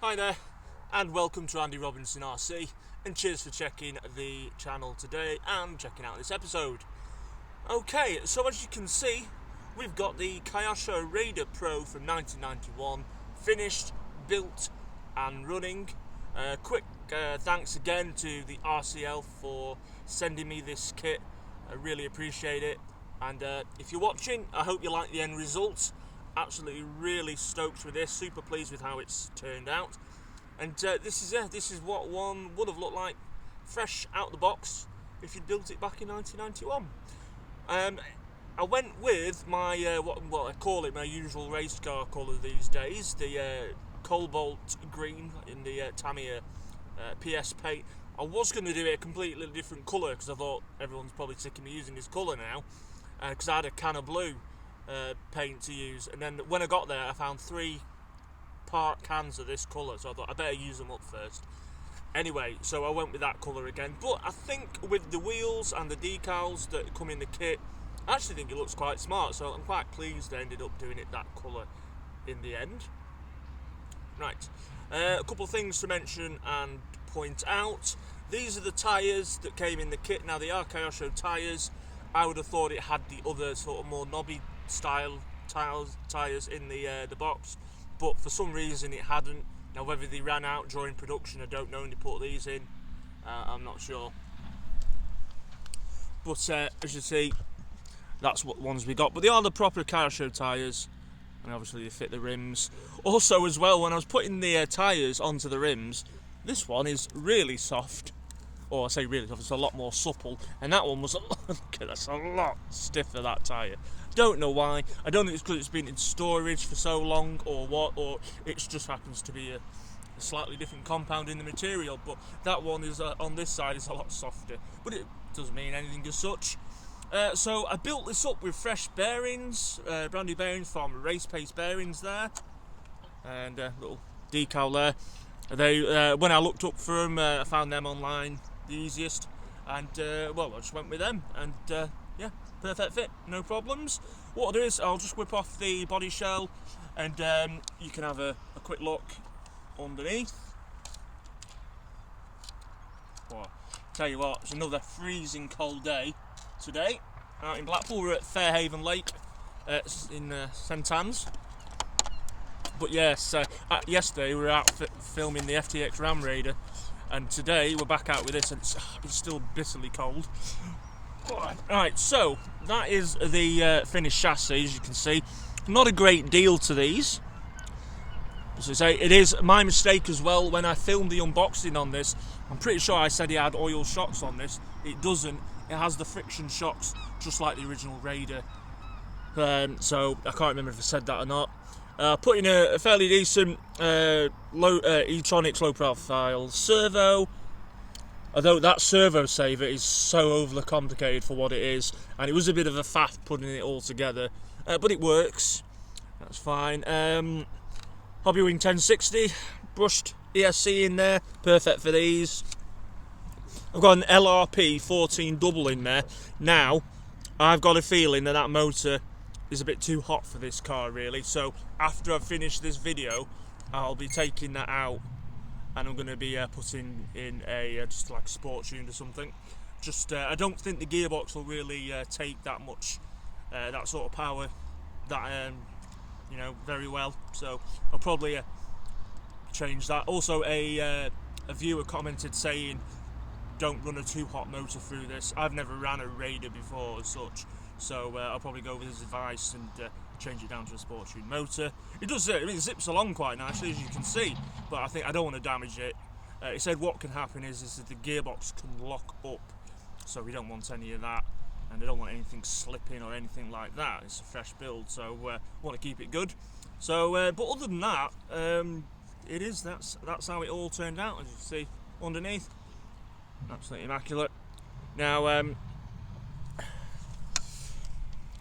Hi there, and welcome to Andy Robinson RC, and cheers for checking the channel today and checking out this episode. Okay, so as you can see, we've got the Kyosho Raider Pro from 1991 finished, built and running. Quick thanks again to the RCL for sending me this kit. I really appreciate it, and if you're watching, I hope you like the end result. Absolutely really stoked with this, super pleased with how it's turned out. And this is what one would have looked like fresh out the box if you'd built it back in 1991. I went with my what I call it, my usual race car colour these days, the cobalt green in the Tamiya PS paint. I was going to do it a completely different colour because I thought everyone's probably sick of me using this colour now, because I had a can of blue paint to use, and then when I got there I found 3 part cans of this colour, so I thought I better use them up first. Anyway, so I went with that colour again, but I think with the wheels and the decals that come in the kit, I actually think it looks quite smart, so I'm quite pleased I ended up doing it that colour in the end. Right, a couple of things to mention and point out. These are the tyres that came in the kit. Now they are Kyosho tyres. I would have thought it had the other sort of more knobby style tyres in the box, but for some reason it hadn't. Now whether they ran out during production, I don't know, and they put these in, I'm not sure. But as you see, that's what ones we got. But they are the proper Kyosho tyres, and obviously they fit the rims. Also as well, when I was putting the tyres onto the rims, this one is really soft. Or I say really soft, it's a lot more supple, and that one was that's a lot stiffer, that tyre. Don't know why. I don't think it's because it's been in storage for so long or what, or it just happens to be a slightly different compound in the material, but that one is on this side is a lot softer, but it doesn't mean anything as such. So I built this up with fresh bearings, brand new bearings from Race Pace Bearings there, and a little decal there. They when I looked up for them, I found them online the easiest, and well, I just went with them, and yeah, perfect fit, no problems. What I'll do is I'll just whip off the body shell, and you can have a quick look underneath. Well, tell you what, it's another freezing cold day today out in Blackpool. We're at Fairhaven Lake in St Anne's. But yes, yesterday we were out filming the FTX Ram Raider, and today we're back out with this, and it's still bitterly cold. Right, so that is the finished chassis, as you can see. Not a great deal to these. As I say, it is my mistake as well. When I filmed the unboxing on this, I'm pretty sure I said it had oil shocks on this. It doesn't. It has the friction shocks, just like the original Raider. So I can't remember if I said that or not. Put in a fairly decent E258 low profile servo, although that servo saver is so overly complicated for what it is, and it was a bit of a faff putting it all together, but it works, that's fine. Hobbywing 1060, brushed ESC in there, perfect for these. I've got an LRP 14 double in there. Now, I've got a feeling that motor is a bit too hot for this car really, so after I've finished this video I'll be taking that out, and I'm going to be putting in a just like a sport tune or something. Just I don't think the gearbox will really take that much that sort of power that you know, very well, so I'll probably change that. Also a viewer commented saying don't run a too hot motor through this. I've never ran a Raider before as such, so I'll probably go with his advice and change it down to a sport tune motor. It does, I mean, it zips along quite nicely, as you can see, but I think I don't want to damage it. It said what can happen is that the gearbox can lock up, so we don't want any of that, and I don't want anything slipping or anything like that. It's a fresh build, so want to keep it good. So, but other than that, that's how it all turned out, as you can see underneath. Absolutely immaculate. Now,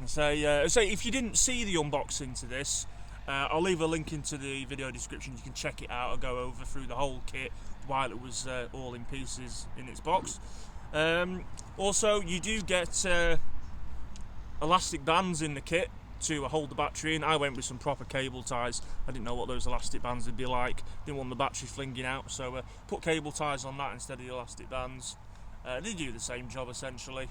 so if you didn't see the unboxing to this, I'll leave a link into the video description. You can check it out or go over through the whole kit while it was all in pieces in its box. Also, you do get elastic bands in the kit, to hold the battery in. I went with some proper cable ties. I didn't know what those elastic bands would be like. Didn't want the battery flinging out, so put cable ties on that instead of the elastic bands. They do the same job essentially.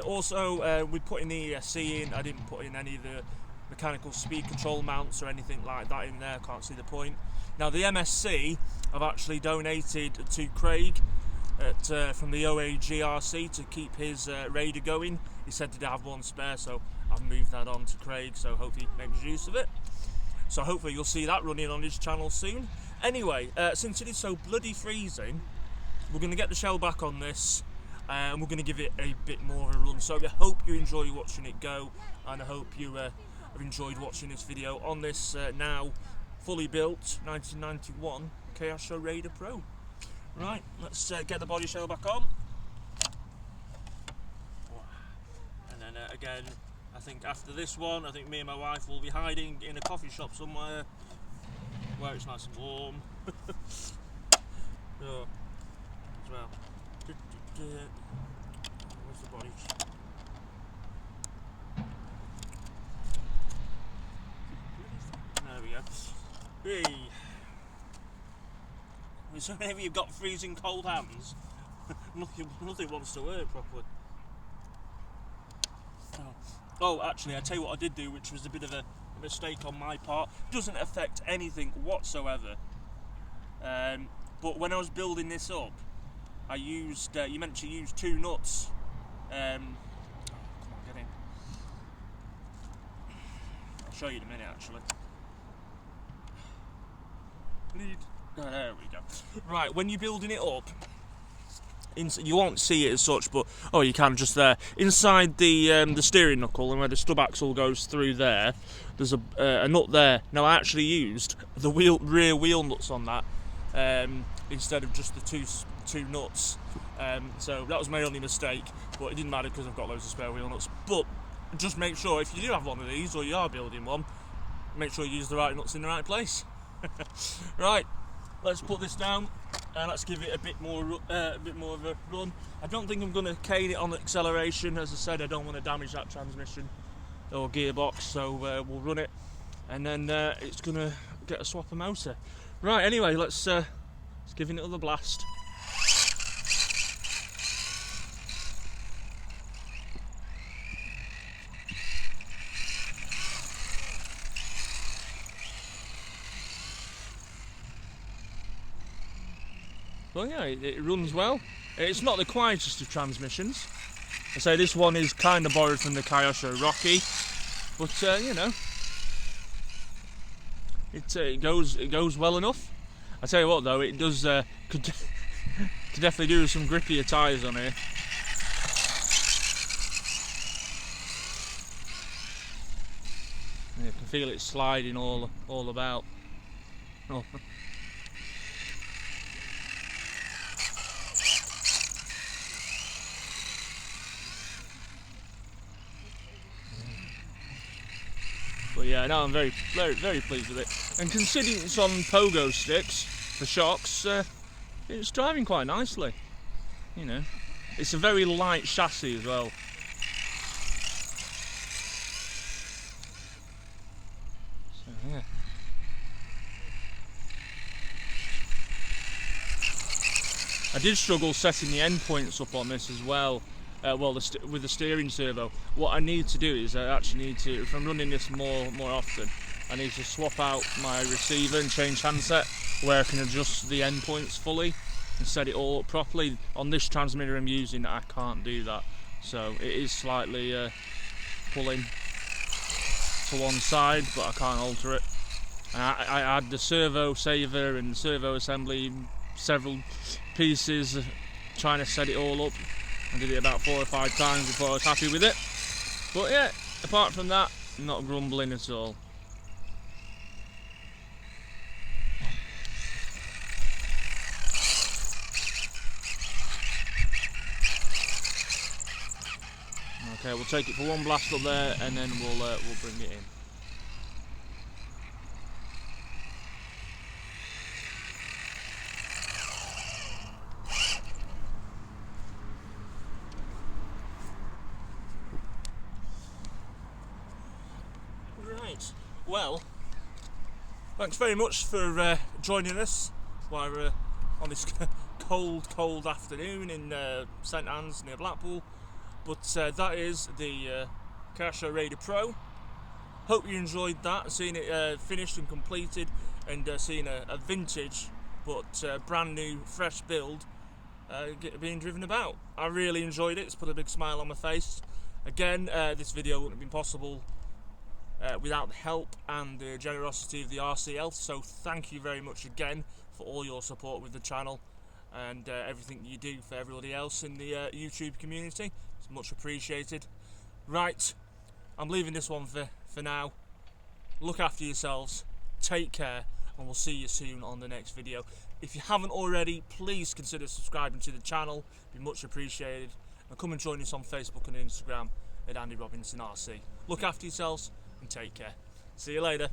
Also, we put in the ESC in. I didn't put in any of the mechanical speed control mounts or anything like that in there. Can't see the point. Now the MSC I've actually donated to Craig from the OAGRC to keep his Raider going. He said to have one spare, so I've moved that on to Craig, so hope he makes use of it. So hopefully you'll see that running on his channel soon. Anyway, since it is so bloody freezing, we're going to get the shell back on this, and we're going to give it a bit more of a run. So I hope you enjoy watching it go, and I hope you have enjoyed watching this video on this now fully built 1991 Kyosho Raider Pro. Right, let's get the body shell back on. And then again, I think after this one, I think me and my wife will be hiding in a coffee shop somewhere where it's nice and warm. So, as well. Where's the body? There we go. Hey. So whenever you've got freezing cold hands, nothing wants to work properly. Oh, actually, I tell you what I did do, which was a bit of a mistake on my part. Doesn't affect anything whatsoever. But when I was building this up, I used, you meant to use 2 nuts. Come on, get in. I'll show you in a minute, actually. Oh, there we go. Right, when you're building it up, you won't see it as such, but oh, you can just there. Inside the steering knuckle and where the stub axle goes through there, there's a nut there. Now I actually used the rear wheel nuts on that instead of just the two nuts. So that was my only mistake, but it didn't matter because I've got loads of spare wheel nuts. But just make sure if you do have one of these or you are building one, make sure you use the right nuts in the right place. Right. Let's put this down and let's give it a bit more of a run. I don't think I'm going to cane it on acceleration. As I said, I don't want to damage that transmission or gearbox, so we'll run it and then it's going to get a swapper motor. Right, anyway, let's give it another blast. Well, yeah, it runs well. It's not the quietest of transmissions. I say this one is kind of borrowed from the Kyosho Rocky, but you know, it goes well enough. I tell you what, though, it does could definitely do with some grippier tyres on here. You can feel it sliding all about. Oh. But yeah, no, I'm very pleased with it. And considering it's on pogo sticks for shocks, it's driving quite nicely. You know, it's a very light chassis as well. So yeah. I did struggle setting the endpoints up on this as well. With the steering servo, what I need to do is I actually need to, if I'm running this more often, I need to swap out my receiver and change handset where I can adjust the endpoints fully and set it all up properly. On this transmitter I'm using, I can't do that, so it is slightly pulling to one side, but I can't alter it. And I had the servo saver and servo assembly, several pieces, trying to set it all up. I did it about 4 or 5 times before I was happy with it. But yeah, apart from that, not grumbling at all. Okay, we'll take it for one blast up there and then we'll bring it in. Well, thanks very much for joining us while we're on this cold afternoon in St Anne's near Blackpool. But that is the Kyosho Raider Pro. Hope you enjoyed that, seeing it finished and completed, and seeing a vintage but brand new, fresh build being driven about. I really enjoyed it. It's put a big smile on my face. Again, this video wouldn't have been possible without the help and the generosity of the RCL, so thank you very much again for all your support with the channel and everything you do for everybody else in the YouTube community. It's much appreciated. Right, I'm leaving this one for now. Look after yourselves, take care, and we'll see you soon on the next video. If you haven't already, please consider subscribing to the channel, it'd be much appreciated. And come and join us on Facebook and Instagram at Andy Robinson RC. Look after yourselves and take care. See you later.